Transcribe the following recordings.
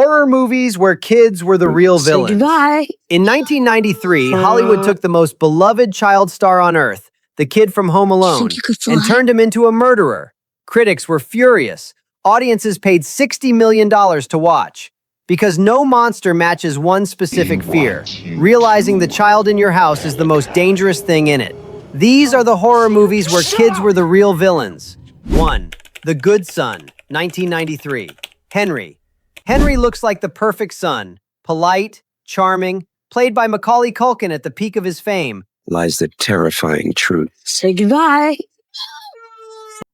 Horror movies where kids were the real villains. Goodbye. In 1993, Hollywood took the most beloved child star on Earth, the kid from Home Alone, Think you could fly? and turned him into a murderer. Critics were furious. Audiences paid $60 million to watch. Because no monster matches one specific fear, realizing the child in your house is the most dangerous thing in it. These are the horror movies where kids were the real villains. 1. The Good Son, 1993. Henry. Henry looks like the perfect son. Polite, charming, played by Macaulay Culkin at the peak of his fame. Lies the terrifying truth. Say goodbye.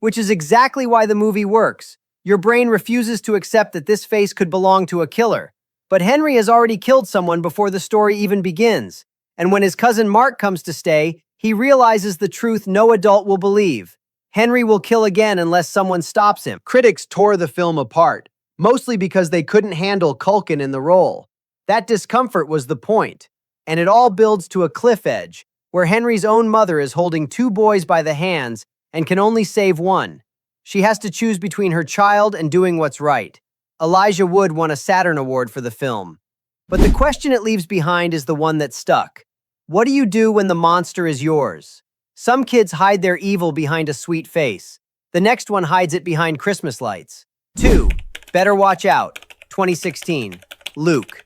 Which is exactly why the movie works. Your brain refuses to accept that this face could belong to a killer. But Henry has already killed someone before the story even begins. And when his cousin Mark comes to stay, he realizes the truth no adult will believe. Henry will kill again unless someone stops him. Critics tore the film apart, mostly because they couldn't handle Culkin in the role. That discomfort was the point. And it all builds to a cliff edge, where Henry's own mother is holding 2 boys by the hands and can only save one. She has to choose between her child and doing what's right. Elijah Wood won a Saturn Award for the film. But the question it leaves behind is the one that stuck. What do you do when the monster is yours? Some kids hide their evil behind a sweet face. The next one hides it behind Christmas lights. 2. Better Watch Out, 2016. Luke.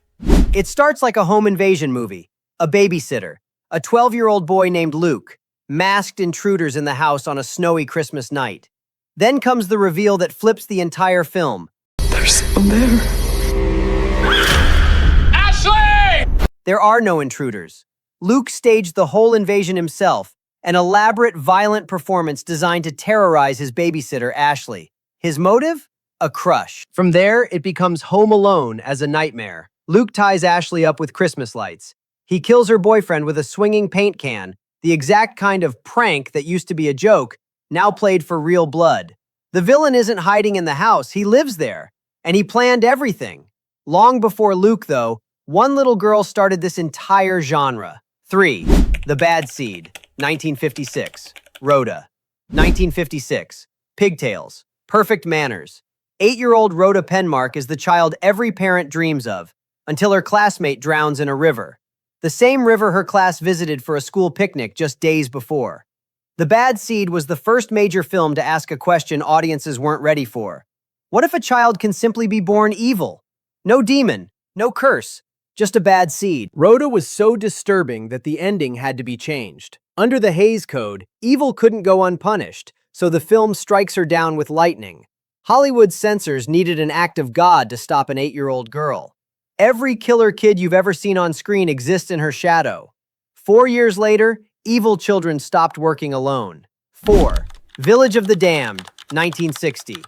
It starts like a home invasion movie. A babysitter. A 12-year-old boy named Luke. Masked intruders in the house on a snowy Christmas night. Then comes the reveal that flips the entire film. There's someone there. Ashley! There are no intruders. Luke staged the whole invasion himself, an elaborate, violent performance designed to terrorize his babysitter, Ashley. His motive? A crush. From there, it becomes Home Alone as a nightmare. Luke ties Ashley up with Christmas lights. He kills her boyfriend with a swinging paint can, the exact kind of prank that used to be a joke, now played for real blood. The villain isn't hiding in the house, he lives there. And he planned everything. Long before Luke, though, one little girl started this entire genre. 3. The Bad Seed, 1956. Rhoda. 1956. Pigtails. Perfect manners. 8-year-old Rhoda Penmark is the child every parent dreams of, until her classmate drowns in a river. The same river her class visited for a school picnic just days before. The Bad Seed was the first major film to ask a question audiences weren't ready for. What if a child can simply be born evil? No demon, no curse, just a bad seed. Rhoda was so disturbing that the ending had to be changed. Under the Hays Code, evil couldn't go unpunished, so the film strikes her down with lightning. Hollywood censors needed an act of God to stop an 8-year-old girl. Every killer kid you've ever seen on screen exists in her shadow. 4 years later, evil children stopped working alone. 4. Village of the Damned, 1960.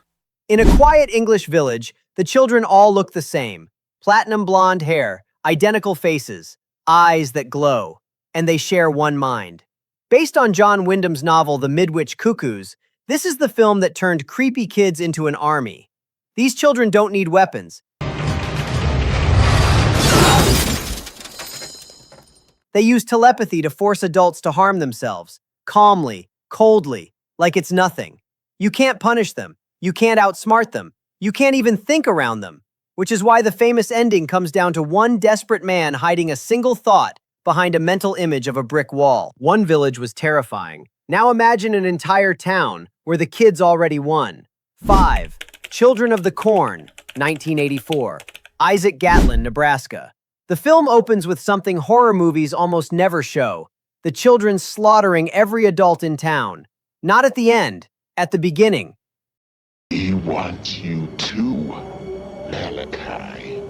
In a quiet English village, the children all look the same. Platinum blonde hair, identical faces, eyes that glow, and they share one mind. Based on John Wyndham's novel The Midwich Cuckoos, this is the film that turned creepy kids into an army. These children don't need weapons. They use telepathy to force adults to harm themselves, calmly, coldly, like it's nothing. You can't punish them. You can't outsmart them. You can't even think around them. Which is why the famous ending comes down to one desperate man hiding a single thought behind a mental image of a brick wall. One village was terrifying. Now imagine an entire town where the kids already won. 5. Children of the Corn, 1984. Isaac Gatlin, Nebraska. The film opens with something horror movies almost never show: the children slaughtering every adult in town. Not at the end, at the beginning. He wants you too, Malachi.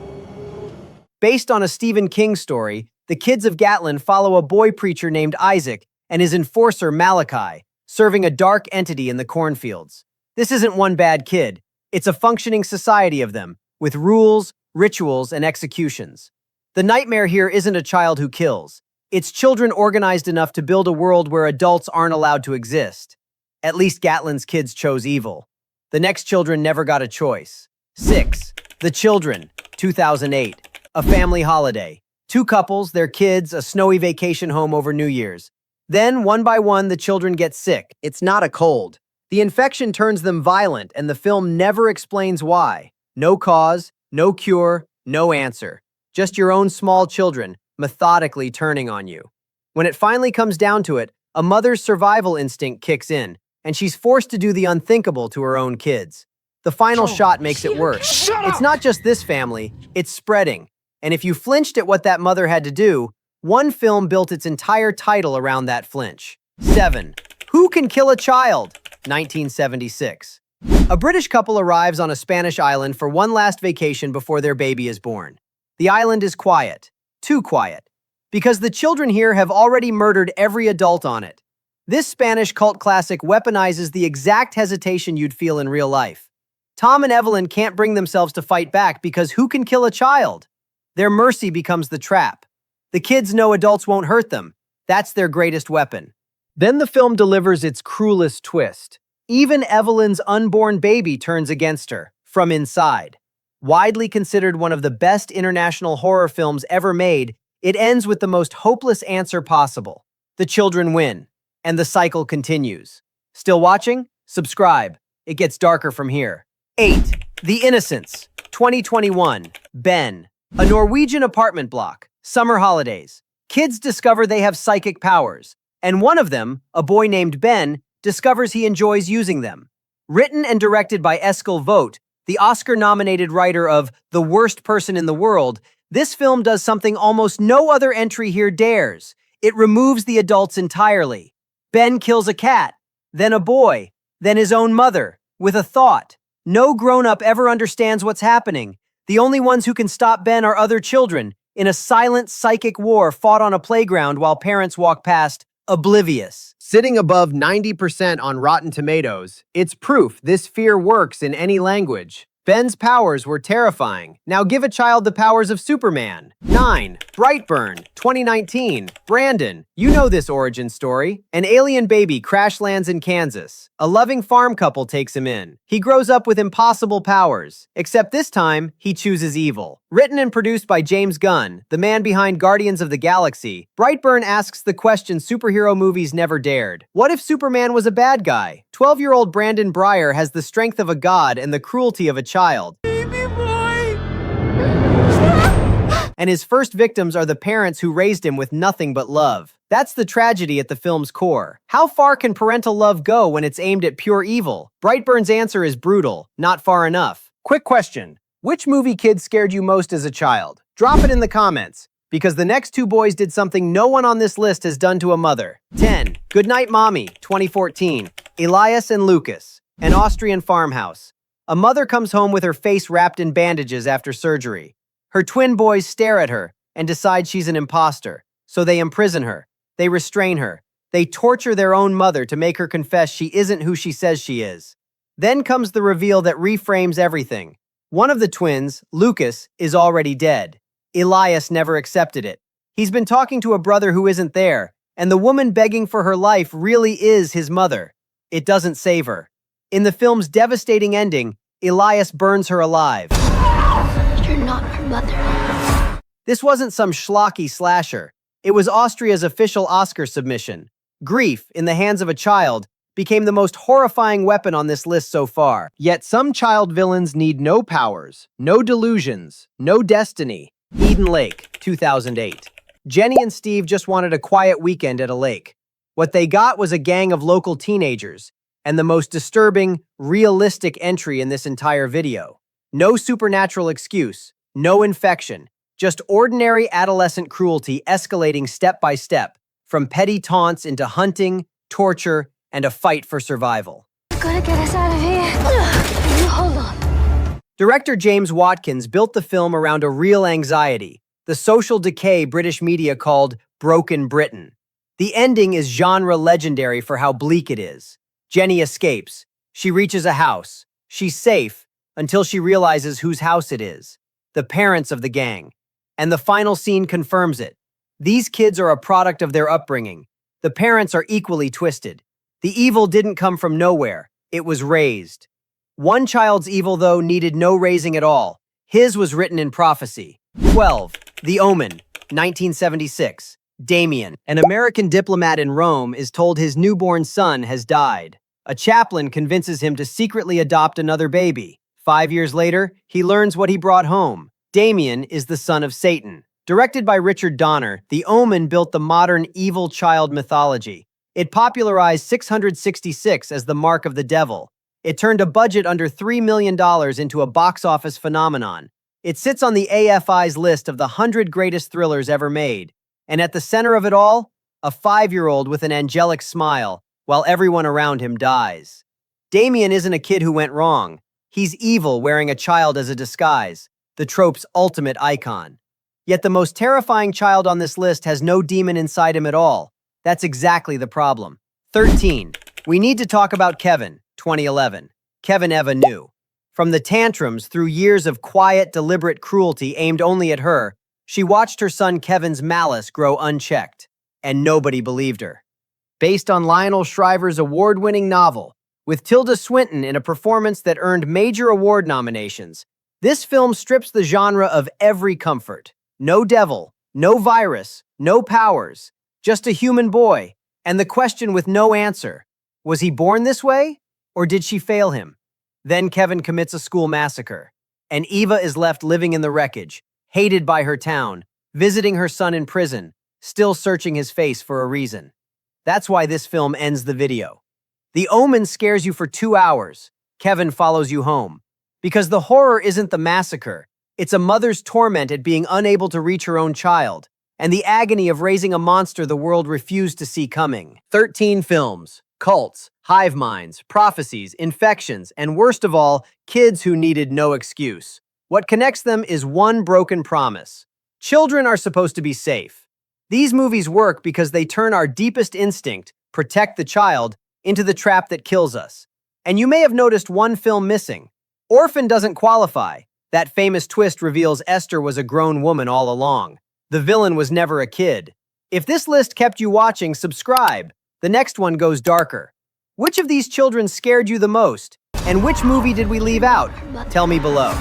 Based on a Stephen King story, the kids of Gatlin follow a boy preacher named Isaac and his enforcer Malachi, serving a dark entity in the cornfields. This isn't one bad kid. It's a functioning society of them, with rules, rituals, and executions. The nightmare here isn't a child who kills. It's children organized enough to build a world where adults aren't allowed to exist. At least Gatlin's kids chose evil. The next children never got a choice. 6. The Children, 2008. A family holiday. 2 couples, their kids, a snowy vacation home over New Year's. Then, one by one, the children get sick. It's not a cold. The infection turns them violent, and the film never explains why. No cause, no cure, No answer. Just your own small children methodically turning on you. When it finally comes down to it, a mother's survival instinct kicks in, and she's forced to do the unthinkable to her own kids. The final shot makes it worse. It's not just this family, it's spreading. And if you flinched at what that mother had to do, one film built its entire title around that flinch. 7. Who Can Kill a Child? 1976. A British couple arrives on a Spanish island for one last vacation before their baby is born. The island is quiet. Too quiet. Because the children here have already murdered every adult on it. This Spanish cult classic weaponizes the exact hesitation you'd feel in real life. Tom and Evelyn can't bring themselves to fight back because who can kill a child? Their mercy becomes the trap. The kids know adults won't hurt them. That's their greatest weapon. Then the film delivers its cruelest twist. Even Evelyn's unborn baby turns against her, from inside. Widely considered one of the best international horror films ever made, it ends with the most hopeless answer possible. The children win, and the cycle continues. Still watching? Subscribe. It gets darker from here. 8. The Innocents. 2021. Ben. A Norwegian apartment block. Summer holidays. Kids discover they have psychic powers, and one of them, a boy named Ben, discovers he enjoys using them. Written and directed by Eskil Vogt, the Oscar-nominated writer of The Worst Person in the World, this film does something almost no other entry here dares. It removes the adults entirely. Ben kills a cat, then a boy, then his own mother, with a thought. No grown-up ever understands what's happening. The only ones who can stop Ben are other children, in a silent psychic war fought on a playground while parents walk past, oblivious. Sitting above 90% on Rotten Tomatoes, it's proof this fear works in any language. Ben's powers were terrifying. Now give a child the powers of Superman. 9. Brightburn, 2019. Brandon. You know this origin story. An alien baby crash lands in Kansas. A loving farm couple takes him in. He grows up with impossible powers, except this time, he chooses evil. Written and produced by James Gunn, the man behind Guardians of the Galaxy, Brightburn asks the question superhero movies never dared. What if Superman was a bad guy? 12-year-old Brandon Breyer has the strength of a god and the cruelty of a child. Baby boy! And his first victims are the parents who raised him with nothing but love. That's the tragedy at the film's core. How far can parental love go when it's aimed at pure evil? Brightburn's answer is brutal, not far enough. Quick question. Which movie kid scared you most as a child? Drop it in the comments, because the next two boys did something no one on this list has done to a mother. 10. Goodnight Mommy, 2014. Elias and Lucas. An Austrian farmhouse. A mother comes home with her face wrapped in bandages after surgery. Her twin boys stare at her and decide she's an imposter, so they imprison her. They restrain her. They torture their own mother to make her confess she isn't who she says she is. Then comes the reveal that reframes everything. One of the twins, Lucas, is already dead. Elias never accepted it. He's been talking to a brother who isn't there, and the woman begging for her life really is his mother. It doesn't save her. In the film's devastating ending, Elias burns her alive. You're not her mother. This wasn't some schlocky slasher. It was Austria's official Oscar submission. Grief, in the hands of a child, became the most horrifying weapon on this list so far. Yet some child villains need no powers, no delusions, no destiny. Eden Lake, 2008. Jenny and Steve just wanted a quiet weekend at a lake. What they got was a gang of local teenagers, and the most disturbing, realistic entry in this entire video. No supernatural excuse, no infection, just ordinary adolescent cruelty escalating step by step, from petty taunts into hunting, torture, and a fight for survival. Gotta get us out of here. You hold on. Director James Watkins built the film around a real anxiety, the social decay British media called Broken Britain. The ending is genre legendary for how bleak it is. Jenny escapes. She reaches a house. She's safe until she realizes whose house it is. The parents of the gang. And the final scene confirms it. These kids are a product of their upbringing. The parents are equally twisted. The evil didn't come from nowhere. It was raised. One child's evil, though, needed no raising at all. His was written in prophecy. 12. The Omen, 1976. Damien, an American diplomat in Rome, is told his newborn son has died. A chaplain convinces him to secretly adopt another baby. 5 years later, he learns what he brought home. Damien is the son of Satan. Directed by Richard Donner, The Omen built the modern evil child mythology. It popularized 666 as the mark of the devil. It turned a budget under $3 million into a box office phenomenon. It sits on the AFI's list of the 100 greatest thrillers ever made. And at the center of it all, a 5-year-old with an angelic smile, while everyone around him dies. Damien isn't a kid who went wrong. He's evil wearing a child as a disguise, the trope's ultimate icon. Yet the most terrifying child on this list has no demon inside him at all. That's exactly the problem. 13. We need to talk about Kevin, 2011. Kevin Eva knew. From the tantrums through years of quiet, deliberate cruelty aimed only at her, she watched her son Kevin's malice grow unchecked. And nobody believed her. Based on Lionel Shriver's award-winning novel, with Tilda Swinton in a performance that earned major award nominations, this film strips the genre of every comfort. No devil, no virus, no powers, just a human boy, and the question with no answer. Was he born this way, or did she fail him? Then Kevin commits a school massacre, and Eva is left living in the wreckage, hated by her town, visiting her son in prison, still searching his face for a reason. That's why this film ends the video. The Omen scares you for 2 hours. Kevin follows you home. Because the horror isn't the massacre. It's a mother's torment at being unable to reach her own child, and the agony of raising a monster the world refused to see coming. 13 films, cults, hive minds, prophecies, infections, and worst of all, kids who needed no excuse. What connects them is one broken promise. Children are supposed to be safe. These movies work because they turn our deepest instinct, protect the child, into the trap that kills us. And you may have noticed one film missing. Orphan doesn't qualify. That famous twist reveals Esther was a grown woman all along. The villain was never a kid. If this list kept you watching, subscribe. The next one goes darker. Which of these children scared you the most? And which movie did we leave out? Tell me below.